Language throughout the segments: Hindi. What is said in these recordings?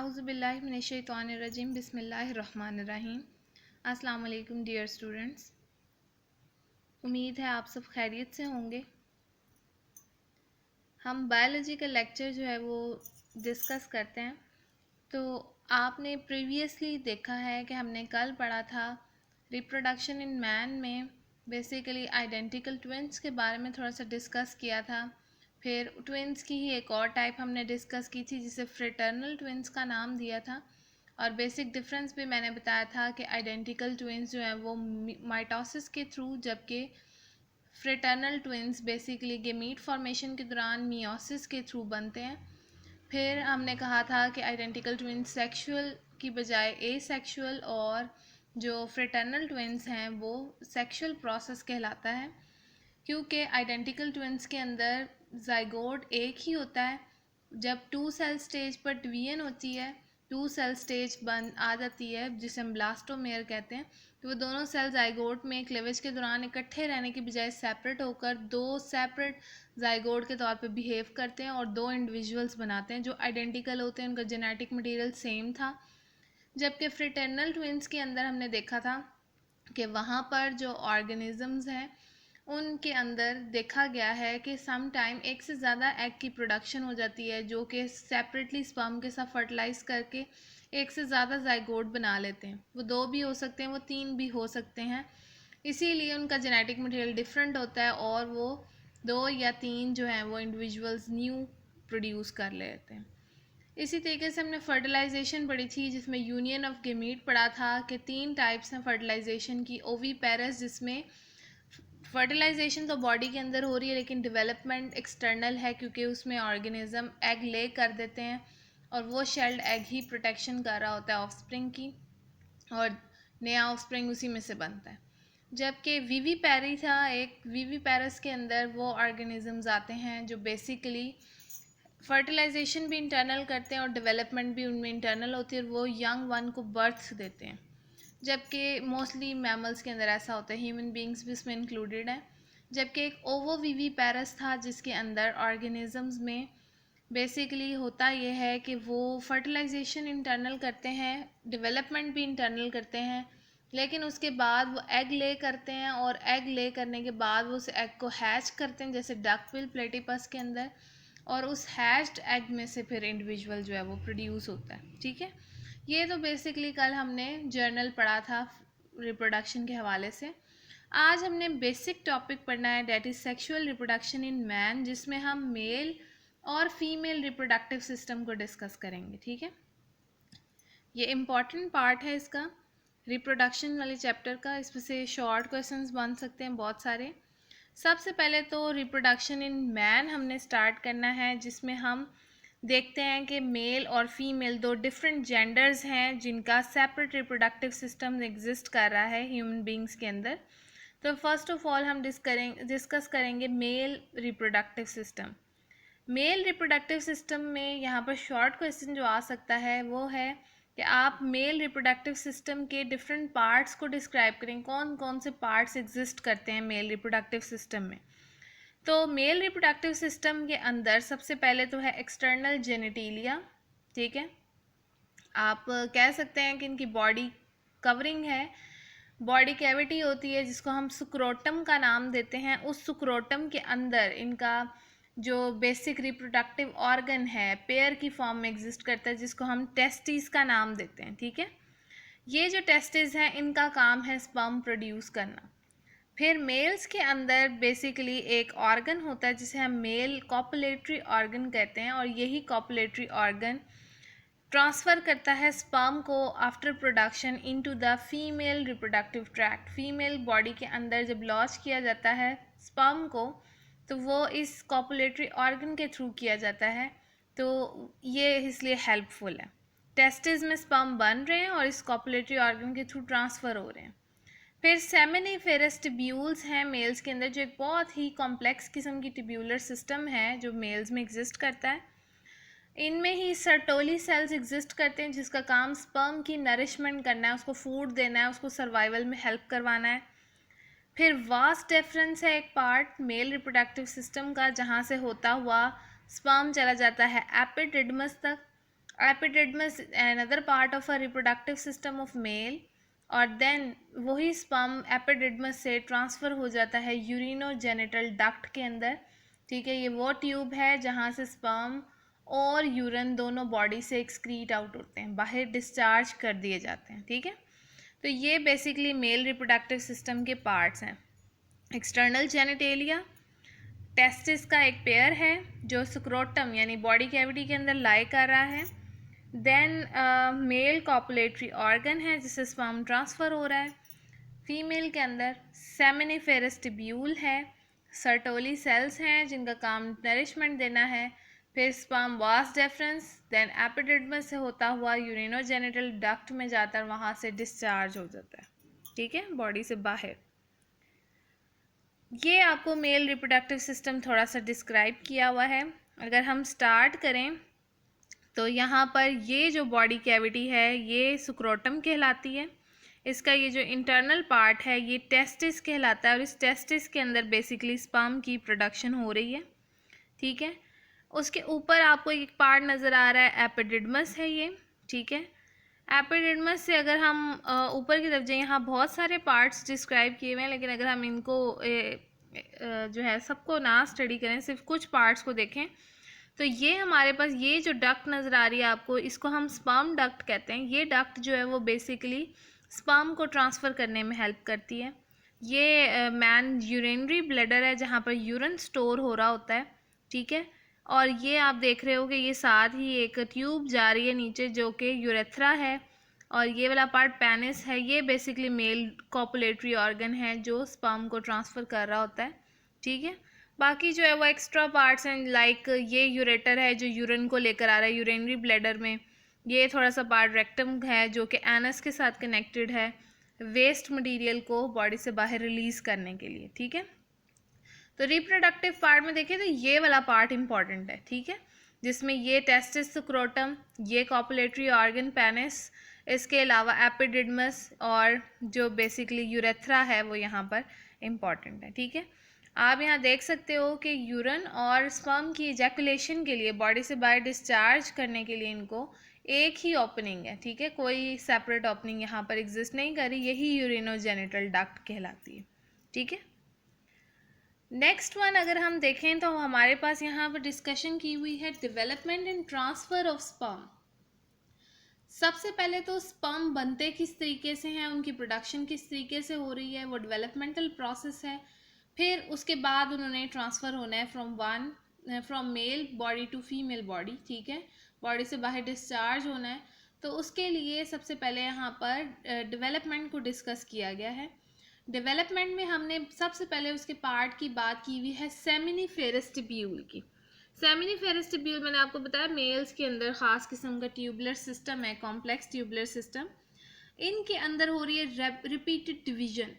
आउज़ुबिल्लाहि मिनश्शैतानिर्रजीम बिस्मिल्लाहिर्रहमानिर्रहीम। अस्सलाम वालेकुम डियर स्टूडेंट्स, उम्मीद है आप सब खैरियत से होंगे। हम बायोलॉजी का लेक्चर जो है वो डिस्कस करते हैं। तो आपने प्रीवियसली देखा है कि हमने कल पढ़ा था रिप्रोडक्शन इन मैन में बेसिकली आइडेंटिकल ट्विंस के बारे में थोड़ा सा डिस्कस किया था। फिर ट्विंस की ही एक और टाइप हमने डिस्कस की थी जिसे फ्रेटर्नल ट्विंस का नाम दिया था। और बेसिक डिफरेंस भी मैंने बताया था कि आइडेंटिकल ट्विंस जो हैं वो माइटोसिस के थ्रू, जबकि fraternal twins basically gamete formation के दौरान मियोसिस के थ्रू बनते हैं। फिर हमने कहा था कि आइडेंटिकल ट्विंस सेक्सुअल की बजाय एसेक्सुअल, और जो फ्रेटर्नल ट्विंस हैं वो सेक्सुअल प्रोसेस कहलाता है, क्योंकि आइडेंटिकल ट्विंस के अंदर जाइगोट एक ही होता है। जब 2 सेल स्टेज पर डिवीजन होती है, 2 सेल स्टेज बन आ जाती है जिसे हम ब्लास्टोमेयर कहते हैं, तो वो दोनों सेल जाइगोट में क्लीवेज के दौरान इकट्ठे रहने की बजाय सेपरेट होकर दो सेपरेट जाइगोट के तौर पे बिहेव करते हैं और दो इंडिविजुअल्स बनाते हैं जो आइडेंटिकल होते हैं, उनका जेनेटिक मटेरियल सेम था। जबकि फ्रेटर्नल ट्विंस के अंदर हमने देखा था कि वहाँ पर जो ऑर्गेनिजम्स हैं उनके अंदर देखा गया है कि सम टाइम एक से ज़्यादा एग की प्रोडक्शन हो जाती है जो कि सेपरेटली स्पर्म के साथ फर्टिलाइज करके एक से ज़्यादा जाइगोट बना लेते हैं। वो 2 भी हो सकते हैं, वो 3 भी हो सकते हैं, इसीलिए उनका जेनेटिक मटेरियल डिफरेंट होता है और वो 2 या 3 जो हैं वो इंडिविजुअल्स न्यू प्रोड्यूस कर लेते हैं। इसी तरीके से हमने फर्टिलाइजेशन पढ़ी थी जिसमें यूनियन ऑफ गेमीट पढ़ा था कि 3 टाइप्स हैं फर्टिलाइजेशन की। ओवीपेरस, जिसमें फर्टिलाइजेशन तो बॉडी के अंदर हो रही है लेकिन डेवलपमेंट एक्सटर्नल है, क्योंकि उसमें ऑर्गेनिज्म एग ले कर देते हैं और वो शेल्ड एग ही प्रोटेक्शन कर रहा होता है ऑफस्प्रिंग की, और नया ऑफस्प्रिंग उसी में से बनता है। जबकि वीवीपैरी था एक, वीवीपैरस के अंदर वो ऑर्गेनिजम्स आते हैं जो बेसिकली फर्टिलाइजेशन भी इंटरनल करते हैं और डेवलपमेंट भी उनमें इंटरनल होती है और वो यंग वन को बर्थ देते हैं। जबकि मोस्टली मैमल्स के अंदर ऐसा होता है, ह्यूमन बींग्स भी इसमें इंक्लूडेड हैं। जबकि एक ओवोविविपेरस था जिसके अंदर ऑर्गेनिजम्स में बेसिकली होता यह है कि वो फर्टिलाइजेशन इंटरनल करते हैं, डेवलपमेंट भी इंटरनल करते हैं, लेकिन उसके बाद वो एग ले करते हैं और एग ले करने के बाद वो उस एग को हैच करते हैं जैसे डकविल प्लेटिपस के अंदर, और उस हैच्ड एग में से फिर इंडिविजुअल जो है वो प्रोड्यूस होता है। ठीक है, ये तो बेसिकली कल हमने जर्नल पढ़ा था रिप्रोडक्शन के हवाले से। आज हमने बेसिक टॉपिक पढ़ना है, that is sexual reproduction in man, जिसमें हम मेल और फीमेल रिप्रोडक्टिव सिस्टम को डिस्कस करेंगे। ठीक है, ये इम्पॉर्टेंट पार्ट है इसका, रिप्रोडक्शन वाले चैप्टर का। इसमें से शॉर्ट क्वेश्चंस बन सकते हैं बहुत सारे। सबसे पहले तो रिप्रोडक्शन इन मैन हमने स्टार्ट करना है, जिसमें हम देखते हैं कि मेल और फीमेल दो डिफरेंट जेंडर्स हैं जिनका सेपरेट रिप्रोडक्टिव सिस्टम एग्जिस्ट कर रहा है ह्यूमन बींग्स के अंदर। तो फर्स्ट ऑफ ऑल हम डिस्कस करेंगे male reproductive system. Male reproductive system में यहाँ पर शॉर्ट क्वेश्चन जो आ सकता है वो है कि आप मेल रिप्रोडक्टिव सिस्टम के डिफरेंट पार्ट्स को डिस्क्राइब करें, कौन कौन से पार्ट्स एग्जिस्ट करते हैं मेल रिप्रोडक्टिव सिस्टम में। तो मेल रिप्रोडक्टिव सिस्टम के अंदर सबसे पहले तो है एक्सटर्नल जेनेटिलिया। ठीक है, आप कह सकते हैं कि इनकी बॉडी कवरिंग है, बॉडी कैविटी होती है जिसको हम सुक्रोटम का नाम देते हैं। उस सुक्रोटम के अंदर इनका जो बेसिक रिप्रोडक्टिव ऑर्गन है पेयर की फॉर्म में एग्जिस्ट करता है जिसको हम टेस्टिस का नाम देते हैं। ठीक है, ये जो टेस्टिस हैं इनका काम है स्पर्म प्रोड्यूस करना। फिर मेल्स के अंदर बेसिकली एक ऑर्गन होता है जिसे हम मेल कॉपुलेटरी ऑर्गन कहते हैं, और यही कॉपुलेटरी ऑर्गन ट्रांसफ़र करता है स्पर्म को after production into the female reproductive tract. Female body के अंदर जब लॉन्च किया जाता है स्पर्म को तो वो इस कॉपुलेटरी ऑर्गन के थ्रू किया जाता है, तो ये इसलिए हेल्पफुल है। टेस्टिस में स्पर्म बन रहे हैं और इस कॉपुलेटरी ऑर्गन के थ्रू ट्रांसफ़र हो रहे हैं। फिर सेमिनिफेरस टिब्यूल्स हैं मेल्स के अंदर, जो एक बहुत ही कॉम्प्लेक्स किस्म की टिब्यूलर सिस्टम है जो मेल्स में एग्जिस्ट करता है। इनमें ही सर्टोली सेल्स एग्जिस्ट करते हैं जिसका काम स्पर्म की नरिशमेंट करना है, उसको फूड देना है, उसको सर्वाइवल में हेल्प करवाना है। फिर वास्ट डिफरेंस है एक पार्ट मेल रिप्रोडक्टिव सिस्टम का, जहाँ से होता हुआ स्पर्म चला जाता है एपिडिडमस तक। Epididymis another part of a reproductive system of male, और देन वही स्पर्म एपिडिडमस से ट्रांसफ़र हो जाता है यूरिनोजेनिटल डक्ट के अंदर, ठीक है। ये वो ट्यूब है जहाँ से स्पर्म और यूरिन दोनों बॉडी से एक्सक्रीट आउट होते हैं, बाहर डिस्चार्ज कर दिए जाते हैं, ठीक है। तो ये बेसिकली मेल रिप्रोडक्टिव सिस्टम के पार्ट्स हैं। एक्सटर्नल जेनिटेलिया, टेस्टिस का एक पेयर है जो स्क्रोटम यानी बॉडी कैविटी के अंदर लाई कर रहा है। देन मेल कॉपुलेटरी ऑर्गन है जिससे स्पर्म ट्रांसफ़र हो रहा है। फीमेल के अंदर सेमिनिफेरस ट्यूब्यूल है, सर्टोली सेल्स हैं जिनका काम नरिशमेंट देना है। फिर sperm vas deferens, then epididymis से होता हुआ यूरिनोजेनिटल डक्ट में जाता है, वहाँ से डिस्चार्ज हो जाता है, ठीक है, बॉडी से बाहर। ये आपको मेल रिप्रोडक्टिव सिस्टम थोड़ा सा डिस्क्राइब किया हुआ है। अगर हम स्टार्ट करें तो यहाँ पर ये जो बॉडी कैविटी है ये स्क्रोटम कहलाती है। इसका ये जो इंटरनल पार्ट है ये टेस्टिस कहलाता है, और इस टेस्टिस के अंदर बेसिकली स्पर्म की प्रोडक्शन हो रही है, ठीक है। उसके ऊपर आपको एक पार्ट नज़र आ रहा है, एपिडिडमस है ये, ठीक है। एपिडिडमस से अगर हम ऊपर की तरफ जाए, यहाँ बहुत सारे पार्ट्स डिस्क्राइब किए हुए हैं, लेकिन अगर हम इनको जो है सबको ना स्टडी करें, सिर्फ कुछ पार्ट्स को देखें, तो ये हमारे पास ये जो डक्ट नज़र आ रही है आपको, इसको हम स्पर्म डक्ट कहते हैं। ये डक्ट जो है वो बेसिकली स्पर्म को ट्रांसफ़र करने में हेल्प करती है। ये मैन यूरिनरी ब्लैडर है जहाँ पर यूरिन स्टोर हो रहा होता है, ठीक है। और ये आप देख रहे हो कि ये साथ ही एक ट्यूब जा रही है नीचे जो कि यूरेथ्रा है, और ये वाला पार्ट पेनिस है। ये बेसिकली मेल कॉपुलेटरी ऑर्गन है जो स्पर्म को ट्रांसफ़र कर रहा होता है, ठीक है। बाकी जो है वो एक्स्ट्रा पार्ट्स हैं, लाइक ये यूरेटर है जो यूरिन को लेकर आ रहा है यूरिनरी ब्लैडर में। ये थोड़ा सा पार्ट रेक्टम है जो कि एनस के साथ कनेक्टेड है, वेस्ट मटेरियल को बॉडी से बाहर रिलीज़ करने के लिए, ठीक है। तो रिप्रोडक्टिव पार्ट में देखें तो ये वाला पार्ट इंपॉर्टेंट है, ठीक है, जिसमें ये टेस्टिस स्क्रोटम, ये कॉपुलेटरी ऑर्गन पेनिस, इसके अलावा एपिडिडमस और जो बेसिकली यूरेथ्रा है वो यहाँ पर इम्पॉर्टेंट है, ठीक है। आप यहाँ देख सकते हो कि यूरिन और स्पर्म की इजैकुलेशन के लिए, बॉडी से बाहर डिस्चार्ज करने के लिए इनको एक ही ओपनिंग है, ठीक है, कोई सेपरेट ओपनिंग यहाँ पर एग्जिस्ट नहीं कर रही। यही यूरिनोजेनिटल डक्ट कहलाती है, ठीक है। नेक्स्ट वन अगर हम देखें तो हमारे पास यहाँ पर डिस्कशन की हुई है development and transfer of sperm. सबसे पहले तो स्पर्म बनते किस तरीके से हैं, उनकी प्रोडक्शन किस तरीके से हो रही है, वो डेवलपमेंटल प्रोसेस है। फिर उसके बाद उन्होंने ट्रांसफ़र होना है from male body to female body, ठीक है, बॉडी से बाहर डिस्चार्ज होना है। तो उसके लिए सबसे पहले यहाँ पर डेवलपमेंट को डिस्कस किया गया है। डेवलपमेंट में हमने सबसे पहले उसके पार्ट की बात की हुई है सेमिनिफेरस ट्यूब्यूल की। सेमिनिफेरस ट्यूब्यूल मैंने आपको बताया मेल्स के अंदर ख़ास किस्म का ट्यूबुलर सिस्टम है, कॉम्प्लेक्स ट्यूबुलर सिस्टम। इनके अंदर हो रही है रिपीटेड डिवीजन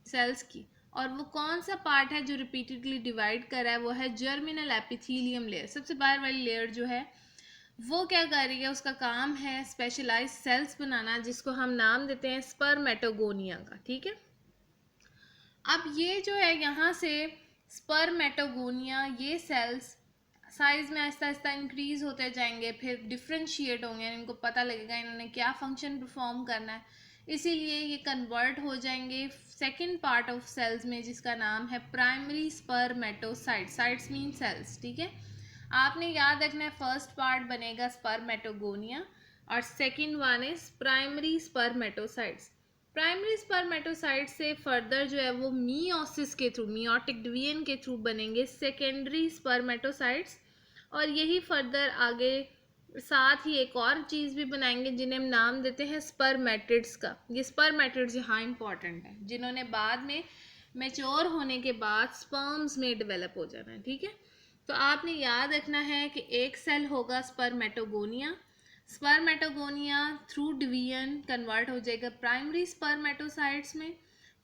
सेल्स की, और वो कौन सा पार्ट है जो रिपीटेडली डिवाइड कर रहा है, वो है जर्मिनल एपिथीलियम लेयर। सबसे बाहर वाली लेयर जो है वो क्या कर रही है, उसका काम है स्पेशलाइज सेल्स बनाना, जिसको हम नाम देते हैं स्पर्मेटोगोनिया का, ठीक है। अब ये जो है यहाँ से स्पर्मेटोगोनिया, ये सेल्स साइज़ में आहिस्ता आहिस्ता इंक्रीज़ होते जाएंगे, फिर डिफ्रेंशिएट होंगे, इनको पता लगेगा इन्होंने क्या फंक्शन परफॉर्म करना है, इसीलिए ये कन्वर्ट हो जाएंगे सेकंड पार्ट ऑफ सेल्स में जिसका नाम है primary spermatocyte. Cytes mean cells, ठीक है। आपने याद रखना है फर्स्ट पार्ट बनेगा स्पर्मेटोगोनिया और second one is primary spermatocytes. Primary spermatocyte से फर्दर जो है वो मीओसिस के थ्रू, मीओटिक डिवीजन के थ्रू बनेंगे सेकेंडरी स्पर्मेटोसाइट्स, और यही फर्दर आगे साथ ही एक और चीज़ भी बनाएंगे जिन्हें हम नाम देते हैं स्पर्मेटिड्स का। ये स्पर्मेटिड्स यहाँ इंपॉर्टेंट है, जिन्होंने बाद में मैच्योर होने के बाद स्पर्म्स में डेवलप हो जाना है, ठीक है। तो आपने याद रखना है कि एक सेल होगा spermatogonia, spermatogonia through division convert हो जाएगा प्राइमरी स्पर्मेटोसाइट्स में,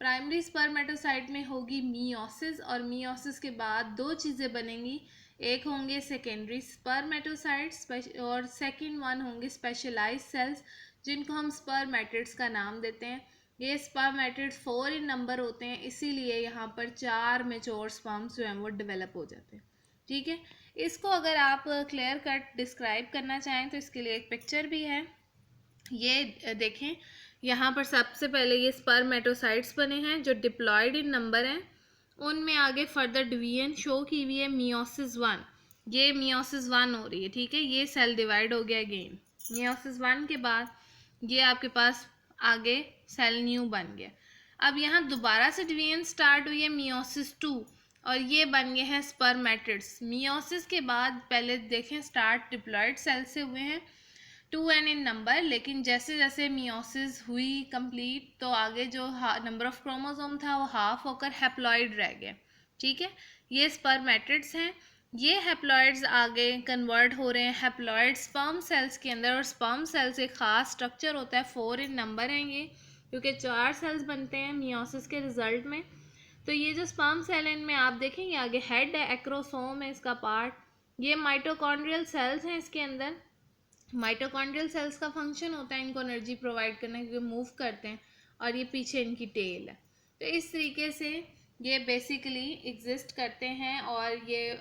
प्राइमरी स्पर्मेटोसाइट में होगी मीओसिस, और मीओसिस के बाद दो चीज़ें बनेंगी, एक होंगे सेकेंडरी स्पर्मेटोसाइट्स और सेकंड वन होंगे स्पेशलाइज्ड सेल्स जिनको हम स्पर्मेटिड्स का नाम देते हैं। ये स्पर्मेटिड्स 4 इन नंबर होते हैं, इसीलिए यहाँ पर 4 मैच्योर स्पर्म्स जो हैं वो डेवलप हो जाते हैं, ठीक है। इसको अगर आप क्लियर कट डिस्क्राइब करना चाहें तो इसके लिए एक पिक्चर भी है। ये देखें, यहाँ पर सबसे पहले ये स्पर्मेटोसाइट्स बने हैं जो डिप्लॉयड इन नंबर हैं, उनमें आगे फर्दर डिवीजन शो की हुई है मियोसिस 1, ये मियोसिस 1 हो रही है, ठीक है, ये सेल डिवाइड हो गया अगेन। मियोसिस 1 के बाद ये आपके पास आगे सेल न्यू बन गया। अब यहाँ दोबारा से डिवीजन स्टार्ट हुई है मियोसिस 2 और ये बन गए हैं स्पर्मेटिड्स। मियोसिस के बाद पहले देखें स्टार्ट डिप्लॉयड सेल से हुए हैं 2n इन नंबर, लेकिन जैसे जैसे मियोसिस हुई कंप्लीट तो आगे जो नंबर ऑफ क्रोमोसोम था वो हाफ होकर हैप्लॉइड रह गया, ठीक है। ये स्पर्मेटिड्स हैं, ये हैप्लॉइड्स आगे कन्वर्ट हो रहे हैं हैप्लॉइड स्पर्म सेल्स के अंदर, और स्पर्म सेल्स एक ख़ास स्ट्रक्चर होता है, 4 इन नंबर हैं ये, क्योंकि 4 सेल्स बनते हैं मियोसिस के रिजल्ट में। तो ये जो स्पर्म सेल है इनमें आप देखेंगे आगे हेड है, एक्रोसोम है इसका पार्ट, ये माइटोकॉन्ड्रियल सेल्स हैं इसके अंदर। माइटोकॉन्ड्रियल सेल्स का फंक्शन होता है इनको एनर्जी प्रोवाइड करना, क्योंकि मूव करते हैं, और ये पीछे इनकी टेल है। तो इस तरीके से ये बेसिकली एग्जिस्ट करते हैं, और ये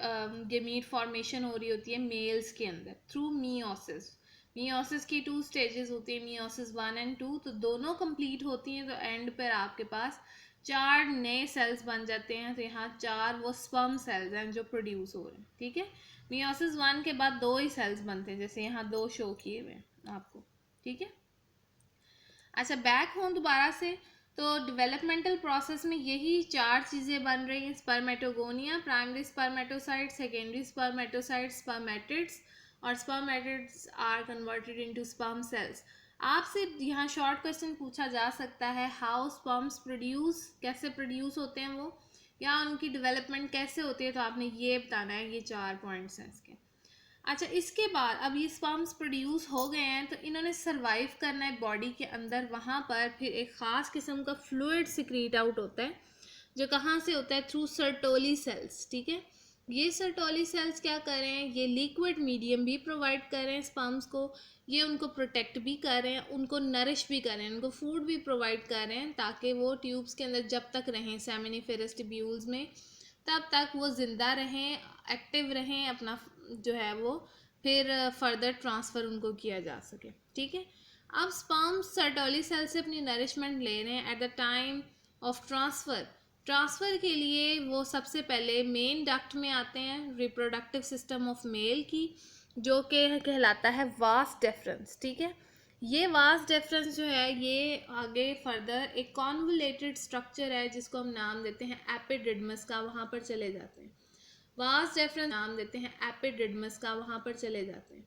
गेमीट फॉर्मेशन हो रही होती है मेल्स के अंदर थ्रू मियोसिस। मियोसिस की 2 स्टेजेस होती है, मियोसिस 1 एंड 2, तो दोनों कंप्लीट होती हैं तो एंड पर आपके पास 4 नए सेल्स बन जाते हैं। तो यहाँ 4 वो स्पर्म सेल्स हैं जो प्रोड्यूस हो रहे हैं, ठीक है। मियोसिस 1 के बाद 2 ही सेल्स बनते हैं, जैसे यहाँ 2 शो किए हुए हैं आपको, ठीक है। अच्छा, बैक हों दोबारा से, तो डेवलपमेंटल प्रोसेस में यही 4 चीज़ें बन रही हैं, spermatogonia, primary spermatocyte, secondary spermatocyte, spermatids, और spermatids are converted into sperm cells. आपसे यहाँ शॉर्ट क्वेश्चन पूछा जा सकता है, हाउ स्पर्म्स प्रोड्यूस, कैसे प्रोड्यूस होते हैं वो, या उनकी डेवलपमेंट कैसे होती है, तो आपने ये बताना है, ये 4 पॉइंट्स हैं इसके। अच्छा, इसके बाद अब ये स्पर्म्स प्रोड्यूस हो गए हैं तो इन्होंने सरवाइव करना है बॉडी के अंदर, वहाँ पर फिर एक ख़ास किस्म का फ्लूइड सिक्रीट आउट होता है, जो कहाँ से होता है, थ्रू सर्टोली सेल्स, ठीक है। ये सर्टोली सेल्स क्या कर रहे हैं, ये लिक्विड मीडियम भी प्रोवाइड कर रहे हैं स्पर्म्स को, ये उनको प्रोटेक्ट भी कर रहे हैं, उनको नरिश भी कर रहे हैं, उनको फूड भी प्रोवाइड कर रहे हैं, ताकि वो ट्यूब्स के अंदर जब तक रहें सेमिनिफेरस ट्यूब्यूल्स में, तब तक वो ज़िंदा रहें, एक्टिव रहें, अपना जो है वो फिर फर्दर ट्रांसफ़र उनको किया जा सके, ठीक है। अब स्पर्म्स सर्टोली सेल से अपनी नरिशमेंट ले रहे हैं। At the time of transfer के लिए वो सबसे पहले मेन डक्ट में आते हैं, रिप्रोडक्टिव सिस्टम ऑफ मेल की, जो कि कहलाता है वास डेफरेंस, ठीक है। ये वास डेफरेंस जो है ये आगे फर्दर एक कॉन्वुलेटेड स्ट्रक्चर है जिसको हम नाम देते हैं एपिडिडमस का, वहाँ पर चले जाते हैं। वास डेफरेंस नाम देते हैं एपिडिडमस का, वहाँ पर चले जाते हैं।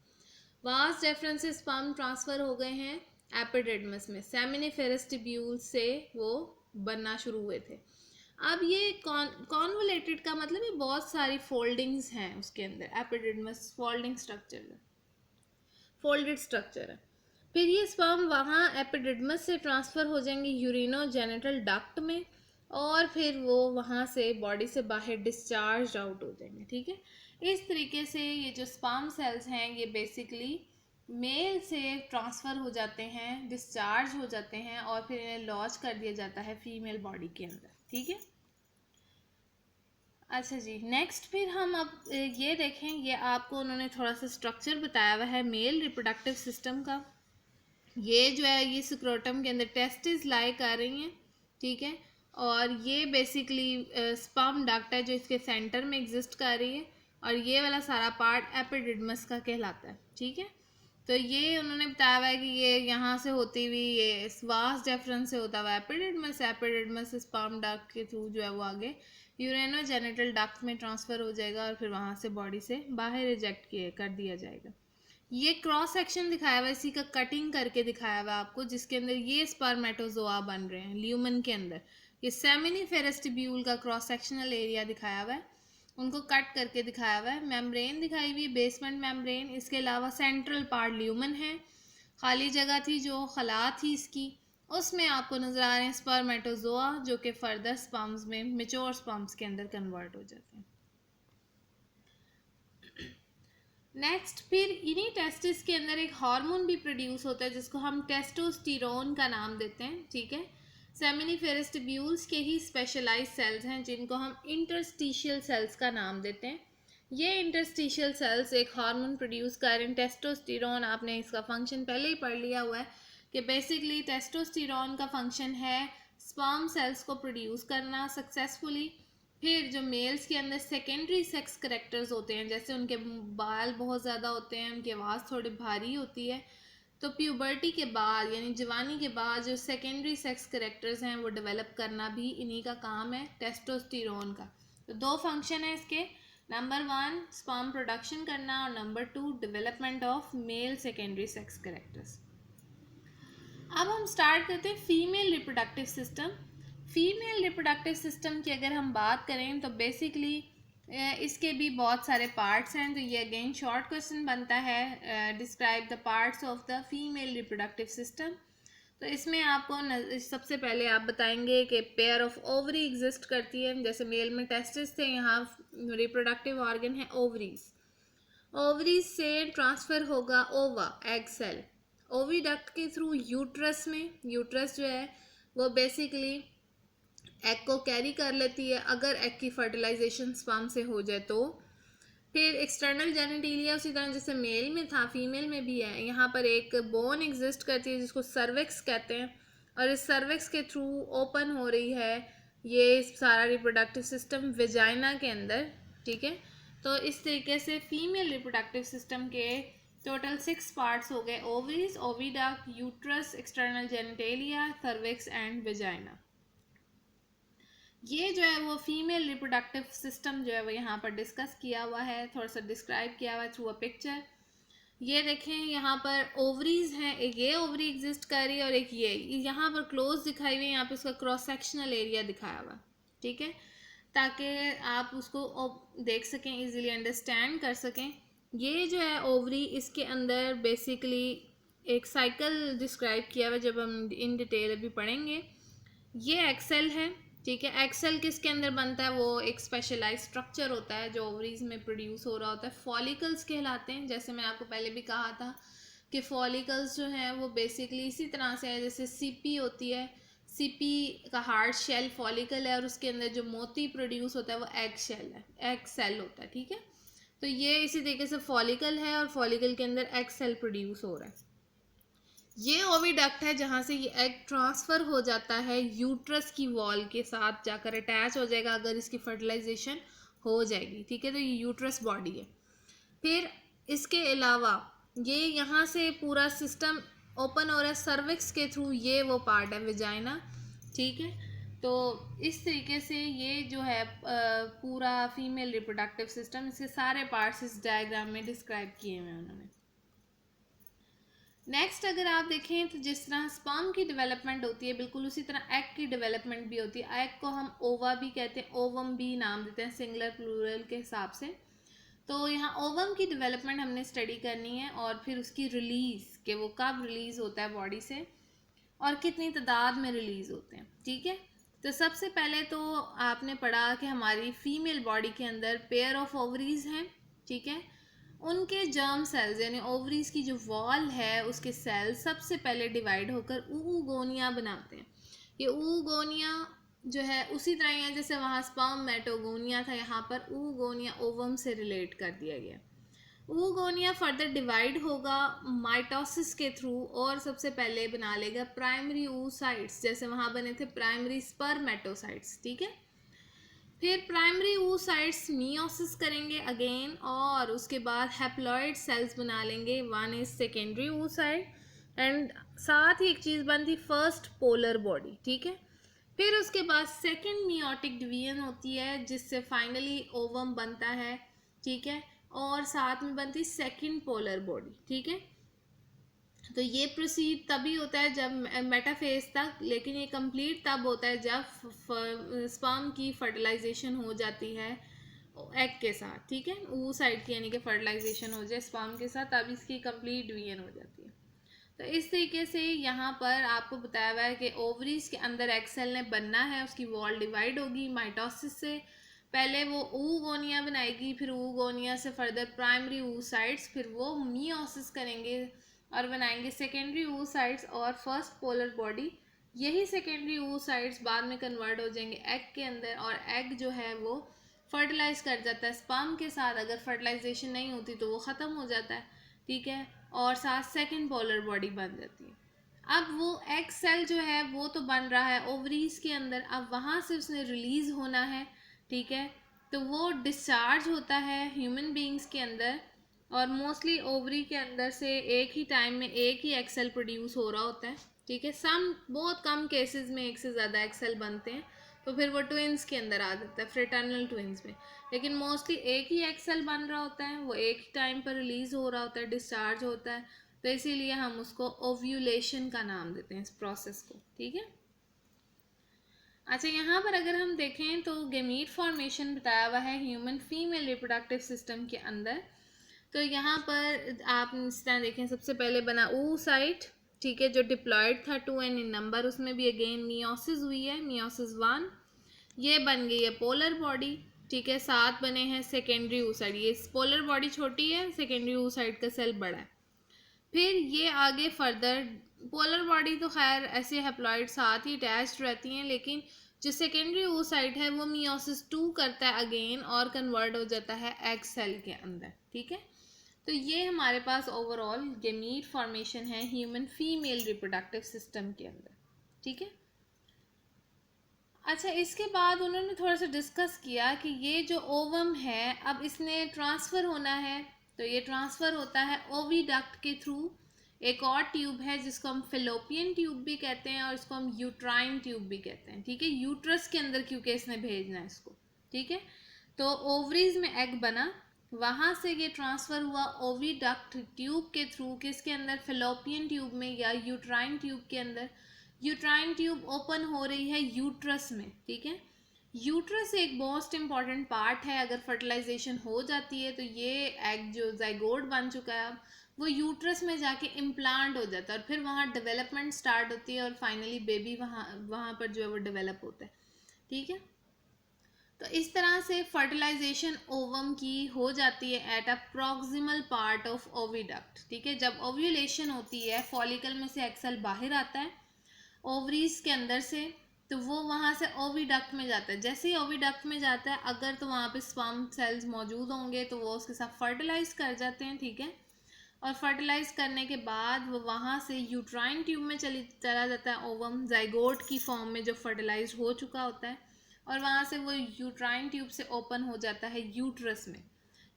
वास डेफरेंस से स्पर्म ट्रांसफ़र हो गए हैं एपिडिडमस में, सेमिनिफेरस ट्यूब्यूल से वो बनना शुरू हुए थे। अब ये कॉन्वुलेटेड का मतलब ये बहुत सारी फोल्डिंग्स हैं उसके अंदर, एपिडिडमस फोल्डिंग स्ट्रक्चर है, फोल्डेड स्ट्रक्चर है। फिर ये स्पर्म वहाँ एपिडिडमस से ट्रांसफ़र हो जाएंगे यूरिनोजेनिटल डक्ट में, और फिर वो वहाँ से बॉडी से बाहर डिस्चार्ज आउट हो जाएंगे, ठीक है। इस तरीके से ये जो स्पर्म सेल्स हैं ये बेसिकली मेल से ट्रांसफ़र हो जाते हैं, डिस्चार्ज हो जाते हैं, और फिर इन्हें लॉन्च कर दिया जाता है फीमेल बॉडी के अंदर, ठीक है। अच्छा जी, नेक्स्ट फिर हम अब ये देखें, ये आपको उन्होंने थोड़ा सा स्ट्रक्चर बताया हुआ है मेल रिप्रोडक्टिव सिस्टम का। ये जो है ये स्क्रोटम के अंदर टेस्टिस लाई कर रही हैं, ठीक है, और ये बेसिकली स्पर्म डक्ट है जो इसके सेंटर में एग्जिस्ट कर रही है, और ये वाला सारा पार्ट एपिडिडमस का कहलाता है, ठीक है। तो ये उन्होंने बताया हुआ है कि ये यहाँ से होती हुई ये वास डेफरेंस से होता हुआ एपिडिडमस, एपिडिडमस स्पर्म डक्ट के थ्रू जो है वो आगे यूरेनोजेनिटल डक्ट में ट्रांसफ़र हो जाएगा, और फिर वहाँ से बॉडी से बाहर रिजेक्ट कर दिया जाएगा। ये क्रॉस सेक्शन दिखाया हुआ है, इसी का कटिंग करके दिखाया हुआ है आपको, जिसके अंदर ये स्पर्मेटोजोआ बन रहे हैं ल्यूमन के अंदर। ये सेमिनिफेरस ट्यूब्यूल का क्रॉस सेक्शनल एरिया दिखाया हुआ है, उनको कट करके दिखाया हुआ है। मेम्ब्रेन दिखाई हुई, बेसमेंट मेम्ब्रेन, इसके अलावा सेंट्रल पार्ट ल्यूमन है, खाली जगह थी जो खला थी इसकी, उसमें आपको नज़र आ रहे हैं स्पर्मेटोजोआ, जो कि फर्दर स्पर्म्स में मेच्योर स्पर्म्स के अंदर कन्वर्ट हो जाते हैं। नेक्स्ट फिर इन्हीं टेस्टिस के अंदर एक हार्मोन भी प्रोड्यूस होता है जिसको हम टेस्टोस्टेरोन का नाम देते हैं, ठीक है। सेमिनिफेरस ट्यूब्यूल्स के ही स्पेशलाइज्ड सेल्स हैं जिनको हम इंटरस्टिशियल सेल्स का नाम देते हैं, ये इंटरस्टिशियल सेल्स एक हार्मोन प्रोड्यूस कर रहे हैं टेस्टोस्टेरोन। आपने इसका फंक्शन पहले ही पढ़ लिया हुआ है कि बेसिकली टेस्टोस्टेरोन का फंक्शन है स्पर्म सेल्स को प्रोड्यूस करना सक्सेसफुली। फिर जो मेल्स के अंदर सेकेंडरी सेक्स करेक्टर्स होते हैं, जैसे उनके बाल बहुत ज़्यादा होते हैं, उनकी आवाज़ थोड़ी भारी होती है, तो प्यूबर्टी के बाद यानी जवानी के बाद जो सेकेंडरी सेक्स करेक्टर्स हैं वो डेवलप करना भी इन्हीं का काम है, टेस्टोस्टेरोन का। तो दो फंक्शन है इसके, नंबर 1 स्पर्म प्रोडक्शन करना और number 2 development of male secondary sex characters. अब हम स्टार्ट करते हैं female reproductive system. Female reproductive system की अगर हम बात करें तो बेसिकली इसके भी बहुत सारे पार्ट्स हैं। तो ये अगेन शॉर्ट क्वेश्चन बनता है, describe the parts of the female reproductive system. तो इसमें आपको सबसे पहले आप बताएंगे कि पेयर ऑफ ओवरी एग्जिस्ट करती है, जैसे मेल में टेस्टिस थे, यहाँ रिप्रोडक्टिव ऑर्गन है ओवरीज। ओवरीज से ट्रांसफ़र होगा ओवा एग सेल, ओविडक्ट के थ्रू यूट्रस में। यूट्रस जो है वो बेसिकली एग को कैरी कर लेती है अगर एग की फर्टिलाइजेशन स्पर्म से हो जाए तो। फिर एक्सटर्नल जेनिटेलिया उसी तरह जैसे मेल में था फीमेल में भी है, यहाँ पर एक बोन एग्जिस्ट करती है जिसको सर्विक्स कहते हैं, और इस सर्विक्स के थ्रू ओपन हो रही है ये सारा रिप्रोडक्टिव सिस्टम वेजाइना के अंदर, ठीक है। तो इस तरीके से फीमेल रिप्रोडक्टिव सिस्टम के टोटल 6 पार्ट्स हो गए, ovaries, oviduct, uterus, external genitalia, cervix and vagina. ये जो है वो फीमेल रिप्रोडक्टिव सिस्टम जो है वो यहाँ पर डिस्कस किया हुआ है, थोड़ा सा डिस्क्राइब किया हुआ है थ्रू अ पिक्चर। ये देखें यहाँ पर ओवरीज हैं, एक ये ओवरी एग्जिस्ट कर रही है और एक ये यहाँ पर क्लोज दिखाई हुई है, यहाँ पे उसका क्रॉस सेक्शनल एरिया दिखाया हुआ, ठीक है, ताकि आप उसको देख सकें, इजीली अंडरस्टैंड कर सकें। ये जो है ओवरी, इसके अंदर बेसिकली एक साइकिल डिस्क्राइब किया हुआ है, जब हम इन डिटेल अभी पढ़ेंगे। ये एक्सेल है, ठीक है। एक्सेल किसके अंदर बनता है, वो एक स्पेशलाइज स्ट्रक्चर होता है जो ओवरीज में प्रोड्यूस हो रहा होता है, फॉलिकल्स कहलाते हैं। जैसे मैं आपको पहले भी कहा था कि फॉलिकल्स जो हैं वो बेसिकली इसी तरह से है जैसे सीपी होती है, सीपी का हार्ड शेल फॉलिकल है और उसके अंदर जो मोती प्रोड्यूस होता है वो एग शेल है, एग सेल होता है, ठीक है। तो ये इसी तरीके से फॉलिकल है और फॉलिकल के अंदर एग सेल प्रोड्यूस हो रहा है। ये ओविडक्ट है जहाँ से ये एग ट्रांसफ़र हो जाता है यूट्रस की वॉल के साथ, जाकर अटैच हो जाएगा अगर इसकी फर्टिलाइजेशन हो जाएगी, ठीक है। तो ये यूट्रस बॉडी है। फिर इसके अलावा ये यहाँ से पूरा सिस्टम ओपन हो रहा है सर्विक्स के थ्रू, ये वो पार्ट है वेजाइना, ठीक है। तो इस तरीके से ये जो है पूरा फीमेल रिप्रोडक्टिव सिस्टम, इसके सारे पार्ट्स इस डायग्राम में डिस्क्राइब किए हुए हैं उन्होंने। नेक्स्ट अगर आप देखें तो जिस तरह स्पर्म की डेवलपमेंट होती है बिल्कुल उसी तरह एग की डेवलपमेंट भी होती है। एग को हम ओवा भी कहते हैं, ओवम भी नाम देते हैं सिंगुलर प्लूरल के हिसाब से। तो यहाँ ओवम की डेवलपमेंट हमने स्टडी करनी है और फिर उसकी रिलीज़, कि वो कब रिलीज़ होता है बॉडी से और कितनी तादाद में रिलीज़ होते हैं, ठीक है। तो सबसे पहले तो आपने पढ़ा कि हमारी फीमेल बॉडी के अंदर पेयर ऑफ ओवरीज हैं, ठीक है। उनके जर्म सेल्स यानी ओवरीज की जो वॉल है उसके सेल्स सबसे पहले डिवाइड होकर oogonia बनाते हैं। ये oogonia जो है उसी तरह ही है जैसे वहाँ स्पर्मेटोगोनिया था, यहाँ पर oogonia ओवम से रिलेट कर दिया गया। oogonia फर्दर डिवाइड होगा माइटोसिस के थ्रू और सबसे पहले बना लेगा प्राइमरी oocytes, जैसे वहाँ बने थे प्राइमरी स्पर्मेटोसाइट्स, ठीक है। फिर प्राइमरी oocytes मियोसिस करेंगे अगेन और उसके बाद हैप्लॉइड सेल्स बना लेंगे, one is secondary oocyte and साथ ही एक चीज़ बनती फर्स्ट पोलर बॉडी, ठीक है। फिर उसके बाद सेकेंड मियोटिक डिवीजन होती है जिससे फाइनली ओवम बनता है, ठीक है, और साथ में बनती सेकेंड पोलर बॉडी, ठीक है। तो ये प्रोसीड तभी होता है जब मेटाफेज तक, लेकिन ये कंप्लीट तब होता है जब स्पर्म की फर्टिलाइजेशन हो जाती है एग के साथ, ठीक है। oocyte की यानी कि फर्टिलाइजेशन हो जाए स्पर्म के साथ, तब इसकी कंप्लीट डिवीजन हो जाती है। तो इस तरीके से यहाँ पर आपको बताया हुआ है कि ओवरीज के अंदर एग सेल ने बनना है, उसकी वॉल डिवाइड होगी माइटोसिस से, पहले वो oogonia बनाएगी, फिर oogonia से फर्दर प्राइमरी oocytes, फिर वो मियोसिस करेंगे और बनाएंगे सेकेंडरी oocytes और फर्स्ट पोलर बॉडी। यही सेकेंडरी oocytes बाद में कन्वर्ट हो जाएंगे एग के अंदर और एग जो है वो फर्टिलाइज कर जाता है स्पर्म के साथ, अगर फर्टिलाइजेशन नहीं होती तो वो ख़त्म हो जाता है, ठीक है, और साथ सेकंड पोलर बॉडी बन जाती है। अब वो एग सेल जो है वो तो बन रहा है ओवरीज के अंदर, अब वहाँ से उसने रिलीज़ होना है, ठीक है, तो वो डिस्चार्ज होता है ह्यूमन बींग्स के अंदर, और मोस्टली ओवरी के अंदर से एक ही टाइम में एक ही एग सेल प्रोड्यूस हो रहा होता है, ठीक है। सम बहुत कम केसेस में एक से ज़्यादा एग सेल बनते हैं, तो फिर वो ट्विंस के अंदर आ जाता है, फ्रेटर्नल ट्विंस में, लेकिन मोस्टली एक ही एग सेल बन रहा होता है, वो एक ही टाइम पर रिलीज़ हो रहा होता है, डिस्चार्ज होता है, तो इसीलिए हम उसको ओव्यूलेशन का नाम देते हैं इस प्रोसेस को, ठीक है। अच्छा, यहाँ पर अगर हम देखें तो गेमीट फॉर्मेशन बताया हुआ है ह्यूमन फीमेल रिप्रोडक्टिव सिस्टम के अंदर। तो यहाँ पर आप इस तरह देखें, सबसे पहले बना oocyte, ठीक है, जो डिप्लॉयड था 2n इन नंबर, उसमें भी अगेन मियोसिस हुई है, मियोसिस 1, ये बन गई है पोलर बॉडी, ठीक है, 7 बने हैं सेकेंडरी oocyte, ये पोलर बॉडी छोटी है, सेकेंडरी oocyte का सेल बड़ा है। फिर ये आगे फर्दर पोलर बॉडी तो खैर ऐसे हैप्लॉइड साथ ही अटैच्ड रहती हैं, लेकिन जो सेकेंडरी oocyte है वो मियोसिस 2 करता है अगेन और कन्वर्ट हो जाता है एग सेल के अंदर, ठीक है। तो ये हमारे पास ओवरऑल गेमीट फॉर्मेशन है ह्यूमन फीमेल रिप्रोडक्टिव सिस्टम के अंदर, ठीक है। अच्छा, इसके बाद उन्होंने थोड़ा सा डिस्कस किया कि ये जो ओवम है अब इसने ट्रांसफ़र होना है, तो ये ट्रांसफ़र होता है ओविडक्ट के थ्रू, एक और ट्यूब है जिसको हम फेलोपियन ट्यूब भी कहते हैं और इसको हम यूट्राइन ट्यूब भी कहते हैं, ठीक है, यूट्रस के अंदर क्योंकि इसने भेजना है इसको, ठीक है। तो ओवरीज में एग बना, वहाँ से ये ट्रांसफ़र हुआ ओविडक्ट ट्यूब के थ्रू, किसके अंदर, फेलोपियन ट्यूब में या यूट्राइन ट्यूब के अंदर। यूट्राइन ट्यूब ओपन हो रही है यूट्रस में, ठीक है। यूट्रस एक मोस्ट इम्पॉर्टेंट पार्ट है, अगर फर्टिलाइजेशन हो जाती है तो ये एग जो जाइगोट बन चुका है अब, वो यूट्रस में जाके इम्प्लांट हो जाता है और फिर वहाँ डेवलपमेंट स्टार्ट होती है और फाइनली बेबी वहाँ पर जो है वो डेवलप होता है, ठीक है। तो इस तरह से फर्टिलाइजेशन ओवम की हो जाती है at a proximal part of oviduct, ठीक है। जब ओव्यूलेशन होती है, फॉलिकल में से एग सेल बाहर आता है ओवरीज के अंदर से, तो वो वहाँ से ओविडक्ट में जाता है, जैसे ही ओविडक्ट में जाता है अगर तो वहाँ पे स्पर्म सेल्स मौजूद होंगे तो वो उसके साथ फर्टिलाइज कर जाते हैं, ठीक है, और फर्टिलाइज करने के बाद वो वहाँ से यूट्राइन ट्यूब में चला जाता है ओवम जाइगोट की फॉर्म में जो फर्टिलाइज हो चुका होता है, और वहाँ से वो यूट्राइन ट्यूब से ओपन हो जाता है यूट्रस में।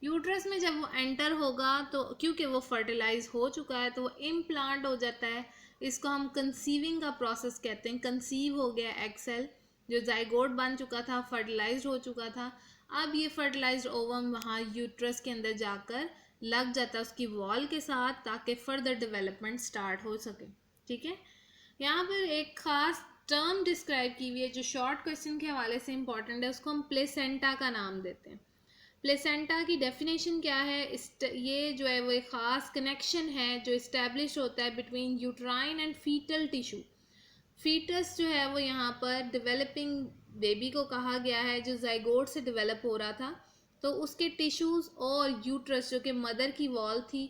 यूट्रस में जब वो एंटर होगा तो क्योंकि वो फर्टिलाइज हो चुका है तो वो इम्प्लांट हो जाता है, इसको हम कंसीविंग का प्रोसेस कहते हैं। कंसीव हो गया एग सेल, जो जाइगोट बन चुका था, फर्टिलाइज हो चुका था, अब ये फर्टिलाइज्ड ओवम वहाँ यूट्रस के अंदर जाकर लग जाता है उसकी वॉल के साथ, ताकि फर्दर डेवलपमेंट स्टार्ट हो सके, ठीक है। यहाँ पर एक खास टर्म डिस्क्राइब की हुई है जो शॉर्ट क्वेश्चन के हवाले से इंपॉर्टेंट है, उसको हम प्लेसेंटा का नाम देते हैं। प्लेसेंटा की डेफिनेशन क्या है, ये जो है वो एक ख़ास कनेक्शन है जो इस्टेब्लिश होता है between uterine and foetal tissue. Foetus जो है वो यहाँ पर डेवलपिंग बेबी को कहा गया है, जो जाइगोट से डेवलप हो रहा था, तो उसके टिश्यूज़ और यूट्रस जो कि मदर की वॉल थी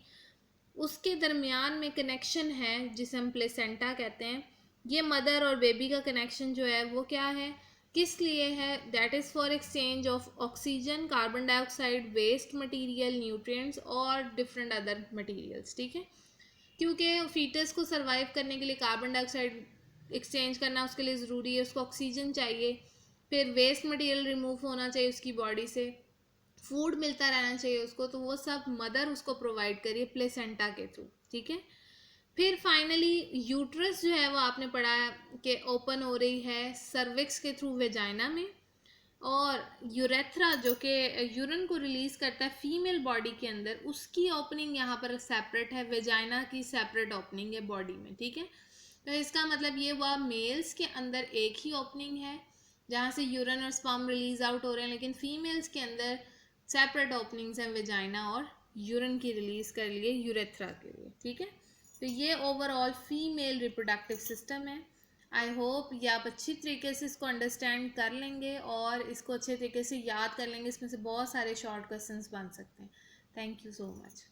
उसके दरमियान में कनेक्शन है जिसे हम प्लेसेंटा कहते हैं। ये मदर और बेबी का कनेक्शन जो है वो क्या है, किस लिए है, that is for exchange of oxygen, carbon dioxide, waste material, nutrients और डिफरेंट अदर मटेरियल्स, ठीक है। क्योंकि फीटस को सरवाइव करने के लिए कार्बन डाइऑक्साइड एक्सचेंज करना उसके लिए ज़रूरी है, उसको ऑक्सीजन चाहिए, फिर वेस्ट मटेरियल रिमूव होना चाहिए उसकी बॉडी से, फूड मिलता रहना चाहिए उसको, तो वो सब मदर उसको प्रोवाइड करिए प्लेसेंटा के थ्रू, ठीक है। फिर फाइनली यूट्रस जो है वो आपने पढ़ा है कि ओपन हो रही है सर्विक्स के थ्रू वेजाइना में, और यूरेथ्रा जो कि यूरिन को रिलीज़ करता है फीमेल बॉडी के अंदर, उसकी ओपनिंग यहाँ पर सेपरेट है, वेजाइना की सेपरेट ओपनिंग है बॉडी में, ठीक है। तो इसका मतलब ये हुआ मेल्स के अंदर एक ही ओपनिंग है जहाँ से यूरिन और स्पर्म रिलीज आउट हो रहे हैं, लेकिन फीमेल्स के अंदर सेपरेट ओपनिंग्स हैं वेजाइना और यूरिन की रिलीज़ के लिए, यूरेथ्रा के लिए, ठीक है। तो ये ओवरऑल फीमेल रिप्रोडक्टिव सिस्टम है। आई होप ये आप अच्छी तरीके से इसको अंडरस्टैंड कर लेंगे और इसको अच्छे तरीके से याद कर लेंगे, इसमें से बहुत सारे शॉर्ट क्वेश्चंस बन सकते हैं। Thank you so much.